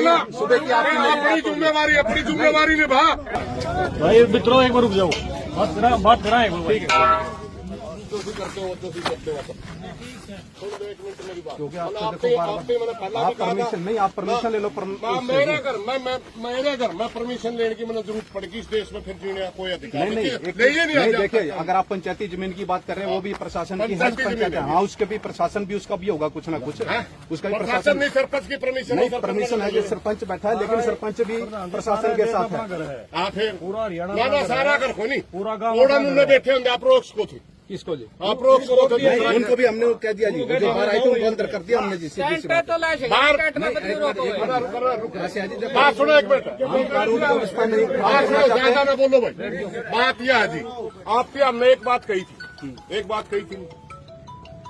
ना अपनी जिम्मेवारी निभा भाई मित्रों एक बार रुक जाओ, बात करा एक बार। ठीक है करते हो एक मिनट मेरी बात, क्योंकि आप परमिशन नहीं, आप परमिशन ले लो। मेरे घर में परमिशन लेने की मैंने जरूरत पड़ेगी इस देश में, फिर जीने का कोई अधिकार नहीं। देखिए, अगर आप पंचायती जमीन की बात कर रहे हैं, वो भी प्रशासन की है, पंचायत है। हाँ, उसके भी प्रशासन भी उसका भी होगा कुछ ना कुछ, उसका भी प्रशासन नहीं। सरपंच की परमिशन नहीं, परमिशन है कि सरपंच बैठा है, लेकिन सरपंच भी प्रशासन के साथ है। फिर पूरा हरियाणा सारा घर को नहीं, पूरा गाँव बैठे होंगे आप रोक्स को थी, किसको जी? आप रोक करो तो उनको भी हमने कह दिया जी, जो बाहर आई थी उनको अंदर कर दिया हमने जी। बात सुनो एक मिनट, ज्यादा ना बोलो भाई। बात यह है जी, आपसे हमने एक बात कही थी,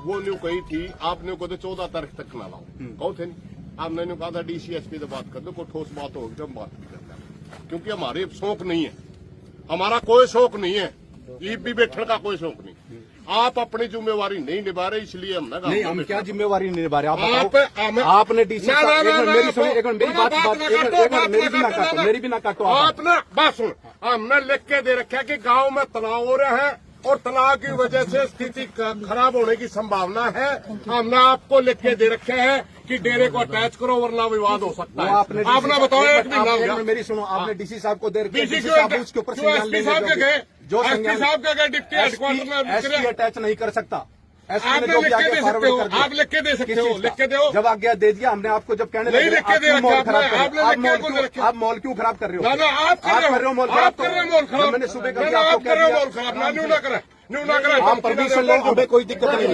वो न्यू कही थी आपने को 14 तारीख तक ना लाओ, कहो थे नहीं आपने कहा था DCSP से बात कर दो, कोई ठोस बात होगी तो हम बात करते, क्योंकि हमारे शौक नहीं है, हमारा कोई शौक नहीं है, भी बैठने का कोई शौक नहीं। आप अपनी जिम्मेवारी नहीं निभा रहे, इसलिए हम नहीं, हम क्या जिम्मेवारी नहीं निभा रहे? आपने मेरी भी ना काटो। आपने बात सुन, हमने लिख के दे रखा कि गांव में तनाव हो रहे हैं और तनाव की वजह से स्थिति खराब होने की संभावना है। हमने आपको लिख के दे रखे है कि डेरे को अटैच करो वरना विवाद हो सकता है। आपने बताओ एक महीना मेरी सुनो, आपने DC साहब को दे रखा, उसके ऊपर एसपी साहब के गए, जो एसपी साहब के गए डिप्टी हेडक्वार्टर में एसपी अटैच नहीं कर सकता। आप लिख के दे सकते हो, आप लिख के दे सकते हो, लिख के दो। जब आज्ञा दे दिया हमने आपको, जब कहने नहीं लिख के दे रखा आप मॉल क्यों खराब कर रहे हो? आप कर रहे हो मॉल खराब। मैंने सुबह कर दिया, आपको कह मॉल खराब न्यू ना करें। आप परमिशन लो, हमें कोई दिक्कत नहीं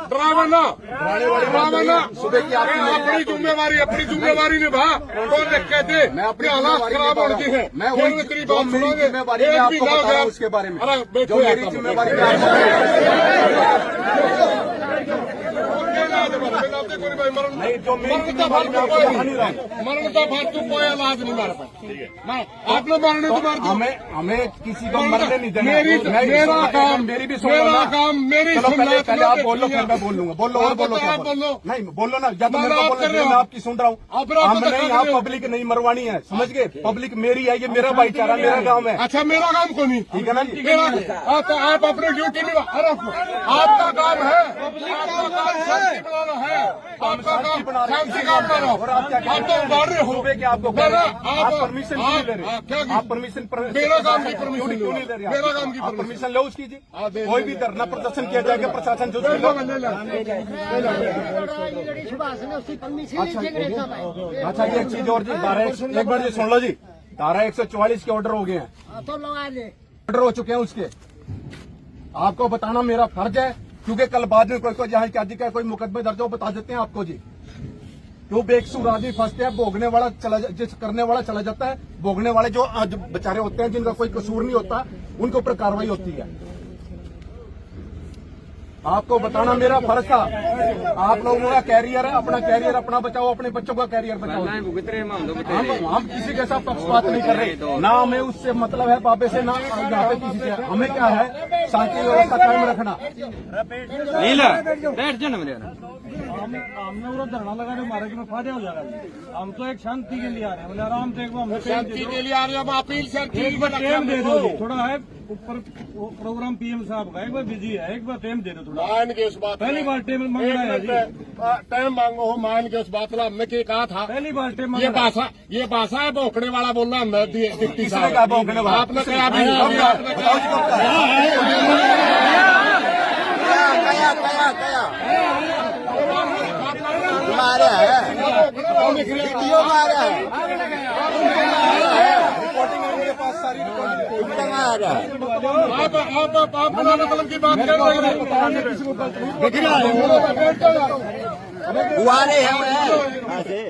ड्रामा सुबह की अपनी जिम्मेवारी निभा, तो लिख के दे। मैं अपनी हालात खराब हो गई है, मैं मेरी जिम्मेवारी मैं आपको बता रहा हूँ उसके बारे में, जो मेरी जिम्मेवारी नहीं, जो मरण का फालतू कोई इलाज नहीं मार पाए। आपने मारने तो मार, हमें किसी को मरने नहीं देना। मेरा काम मेरी भी मेरी पहले आप बोलो, फिर मैं बोल लूंगा। बोलो और बोलो, क्या बोलो? नहीं बोलो ना, या तो मेरे को बोलो, मैं आपकी सुन रहा हूँ। हम नहीं, आप पब्लिक नहीं मरवानी है, समझ गए? पब्लिक मेरी है, ये मेरा भाईचारा, मेरा गाँव है। अच्छा, मेरा काम को नहीं, ठीक है ना जी? आप अपने ड्यूटी निभा, आपका काम है, आपका काम शांति का बनाना। आप तो उबार रहे हो, आपको आप परमिशन क्यों ले रहे? आप परमिशन, मेरा काम की परमिशन क्यों नहीं ले रहे? मेरा काम की परमिशन लो उसकी जी। कोई भी धरना प्रदर्शन किया जाएगा, प्रशासन जो अच्छा, ये एक चीज और जी, एक बार जी सुन लो जी, धारा 144 के ऑर्डर हो गए हैं, ऑर्डर हो चुके हैं उसके। आपको बताना मेरा फर्ज है, क्योंकि कल बाद में कोई जहाँ का कोई मुकदमे दर्ज हो, बता देते हैं आपको जी। जो बेकसूर आदमी फंसते हैं, भोगने वाला करने वाला चला जाता है, भोगने वाले जो आज बेचारे होते हैं, जिनका कोई कसूर नहीं होता, उनके ऊपर कार्रवाई होती है। आपको बताना मेरा फर्ज था। आप लोगों का कैरियर है, अपना कैरियर अपना बचाओ, अपने बच्चों का कैरियर बचाओ। हम किसी के साथ पक्षपात नहीं कर रहे, ना हमें उससे मतलब है बाबे से, ना यहाँ पे किसी से। हमें क्या है, शांति व्यवस्था कायम रखना। हमने पूरा धरना लगा रहे, हमारे में फायदा हो जाएगा। हम तो एक शांति के लिए आ रहे हैं, आराम से शांति के लिए आ रहे हैं। अपील से टाइम दे दो, थोड़ा है ऊपर प्रोग्राम PM साहब का, एक बार बिजी है, एक बार टाइम दे दो थोड़ा। मान के उस बात, पहली बार टाइम मांग रहा है जी, टाइम मांगो हो, मान के उस बात पर हमने क्या कहा था, पहली बार टाइम। ये भाषा है भौंकने वाला बोलना, डिप्टी साहब आपने कहा आप मतलब की बात कर रहे हैं।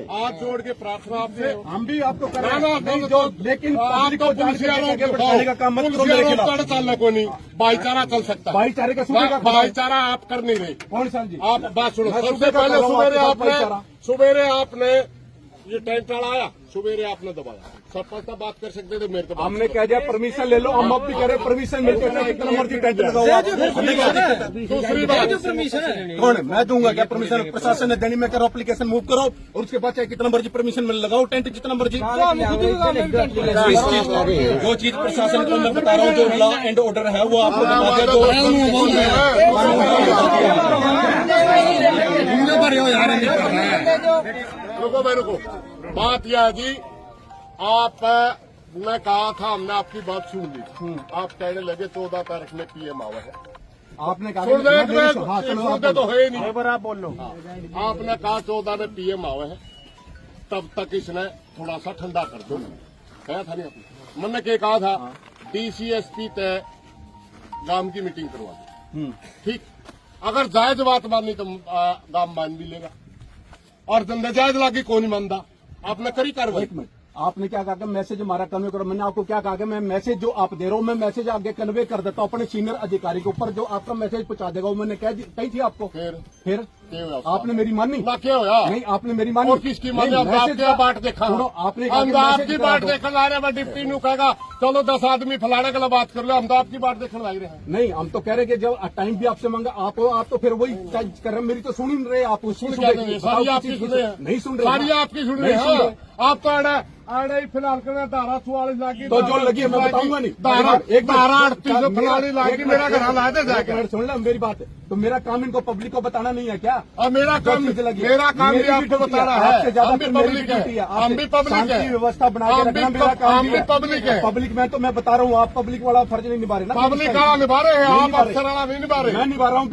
हाथ जोड़ के प्रार्थना आपसे, हम भी आपको कराना, लेकिन आपको का काम मत करो। चलना को नहीं, भाईचारा चल सकता है। भाईचारे का भाईचारा आप कर नहीं रहे। कौन सा जी? आप बात सुनो, सबसे पहले सुबेरे आपने ये टेंट आया, सुबेरे आपने दबाया, सरपंच से बात कर सकते थे मेरे को हमने कह दिया परमिशन ले लो, हम अब भी कह रहे परमिशन मिलते थे, कितना मर्जी टेंट लगाओ आप। दूसरी बात कौन है? मैं दूंगा क्या परमिशन? प्रशासन ने देनी, मैं करो एप्लीकेशन मूव करो और उसके बाद चाहे कितना मर्जी परमिशन मिल लगाओ टेंट जितना मर्जी। जो चीज प्रशासन को मैं बता रहा हूँ, जो लॉ एंड ऑर्डर है वो आपको बता दे। रुको भाई रुको, बात यह है जी, आप ने कहा था, हमने आपकी बात सुन ली। आप कहने लगे 14 तारीख में पीएम आवा है। आपने कहा सुनते तो है ही नहीं। आप बोल लो। आपने कहा 14 में पीएम आवे है, तब तक इसने थोड़ा सा ठंडा कर दो। कहा था नहीं आपने? मैंने क्या कहा था, डीसीएसपी तय गांव की मीटिंग करवा दो। ठीक, अगर जायज बात माननी तो गांव मान भी लेगा, और धंधा जायज लागी कौन नहीं मानता। आपने करी कार्रवाई। एक मिनट, आपने क्या कहा कि मैसेज हमारा कन्वे करो? मैंने आपको क्या कहा कि मैं मैसेज जो आप दे रहा हूँ, मैं मैसेज आगे कन्वे कर देता हूँ अपने सीनियर अधिकारी के ऊपर, जो आपका मैसेज पहुंचा देगा। वो मैंने कही थी आपको। फिर आपने मेरी मानी ना? क्या होया? नहीं, आपने मेरी मानी। और किसकी मानी? आपकी बाट देखा, आपने हम तो आपकी बाट देखने ला रहे हैं। डिप्टी नु कहेगा चलो 10 आदमी फलाने के लिए बात कर लो, हम तो आपकी बाट देखने ला रहे हैं। नहीं, हम तो कह रहे कि जब टाइम भी आपसे मांगा आप तो फिर वही कर रहे हैं। मेरी तो सुन ही नहीं रहे आप। उसकी सारी आपकी सुन रहे हैं, नहीं सुन रहे, सारी आपकी सुन रहे हैं। आप तो आड़े फिलहाल कर धारा 44 लागी, तो जो लगी मैं बताऊंगा नहीं। धारा 38 फलानी लागी मेरा घर ला दे जाके। सुन लो मेरी बात, तो मेरा काम इनको पब्लिक को बताना नहीं है क्या? और मेरा काम भी आपको बताना है। हम भी पब्लिक है, हम भी पब्लिक है, व्यवस्था बना के रखना मेरा काम हम भी पब्लिक है। पब्लिक में तो मैं बता रहा हूँ, आप पब्लिक वाला फर्ज नहीं निभा रहे ना। पब्लिक वाला निभा रहे हैं, आप अफसर वाला नहीं निभा रहे। मैं निभा रहा हूँ।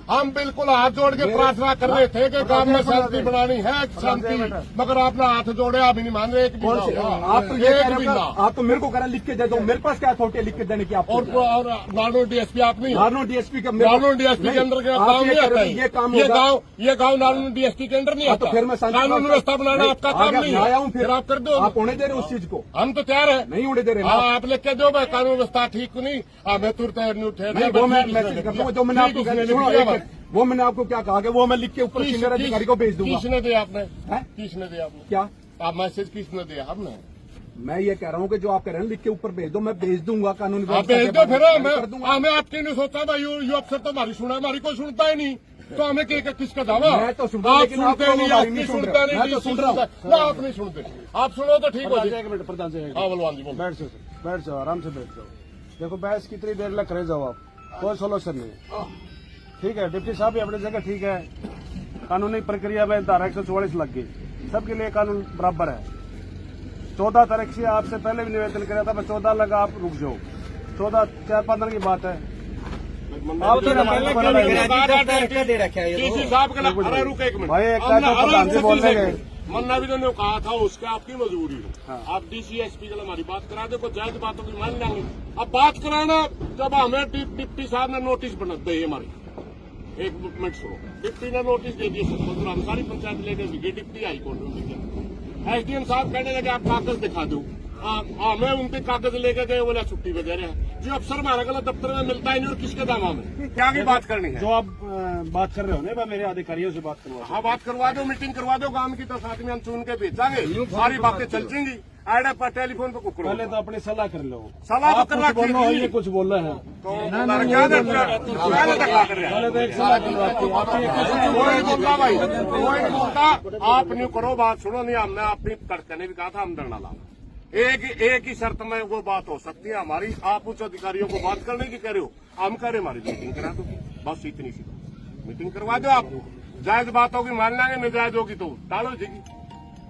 हम बिल्कुल हाथ जोड़ के प्रार्थना कर रहे थे कि गांव में शांति बनानी है, शांति, मगर आपने हाथ जोड़े, आप नहीं मान रहे। एक भी आप तो ये कह रहे हो, आप तो मेरे को कह रहे लिख के दे दो। मेरे पास क्या अथॉरिटी है लिख के देने की? आप और नानो डीएसपी आप नहीं, नानो डीएसपी का नानो डीएसपी के अंदर गाँव नहीं आता है। ये गाँव नानो डीएसपी के अंदर नहीं आता। तो फिर मैं कानून व्यवस्था बनाना आपका काम नहीं आया हूँ। फिर आप कर दो। आप होने दे रहे उस चीज को? हम तो तैयार है, नहीं होने दे रहे। आप लिख के दो भाई, कानून व्यवस्था ठीक नहीं, मैं तुरंत नहीं उठे। वो मैं मैसेज करता हूँ, जो मैंने आपको वो मैंने आपको क्या कहा कि वो मैं लिख के ऊपर सीनियर अधिकारी को भेज दूंगा। किसने दिया आपने? हैं? किसने दिया आपने? क्या आप मैसेज किसने दिया? हमने। मैं ये कह रहा हूँ कि जो आप कह रहे हैं लिख के ऊपर भेज दो, मैं भेज दूंगा। कानून आप भेज दो फिर। हमें आपके नहीं सोचता भाई, यू अफसर तो हमारी सुना, हमारी कोई सुनता ही नहीं, तो हमें किसका दावा? मैं तो सुनता, आप लेकिन सुनते नहीं, आपकी सुनता नहीं, मैं तो सुन रहा हूँ ना। आप नहीं सुनते, आप सुनो तो ठीक हो जाए। एक मिनट प्रधान जी, हाँ बलवान जी, बैठ जाओ, आराम से बैठ जाओ। देखो बहस कितनी देर लग करे जाओ, आप कोई सोल्यूशन नहीं। ठीक है, डिप्टी साहब भी अपनी जगह ठीक है, कानूनी प्रक्रिया में धारा 144 लग गई, सबके लिए कानून बराबर है। 14 तारीख से आपसे पहले भी निवेदन किया था, मैं 14 लगा, आप रुक जाओ। 14 4-5 दिन की बात है। आप तो भाई एक प्रधान जी बोल रहे हैं, मन्ना भी ने कहा था उसके आपकी मजबूरी है। आप डीसीएसपी के लिए हमारी बात करा दो, कोई जायज बातों की मान लेंगे। अब बात कराना जब हमें डिप्टी साहब ने नोटिस बना दी हमारी, एक मिनट सुनो, डिप्टी ने नोटिस दे दिया सबको, हम सारी पंचायत लेकर भी गए, डिप्टी हाईकोर्ट में। एसडीएम साहब कहने लगे आप कागज दिखा दो। हमें उनके कागज लेके गए, बोला छुट्टी वगैरह है। जो अफसर हमारा गलत दफ्तर में मिलता ही नहीं, और किसके दावा में क्या की बात करनी है? जो आप बात कर रहे हो ना, मेरे अधिकारियों से बात करवा। हाँ, बात करवा दो, मीटिंग करवा दो गांव की, तो साथ में हम चुन के भेजांगे, सारी बातें चल जाएंगी। आड़ा पर टेलीफोन पे कुकड़ो, पहले तो अपनी सलाह कर लो। सलाह तो करना बोलो, ये कुछ बोल रहे हैं तो क्या कर रहे हैं? पहले तो एक सलाह करवाती बोलता भाई, कोई नहीं बोलता। आप नहीं करो बात, सुनो नहीं, हमने अपनी कड़कने भी कहा था, हम धरना लाना। एक ही शर्त में वो बात हो सकती है हमारी। आप उच्च अधिकारियों को बात करने की कह रहे हो, हम कह रहे हमारी मीटिंग करा दो, बस इतनी सी मीटिंग करवा दो। आप जायज बात होगी मान लेंगे, नहीं जायज होगी तो टालो जी।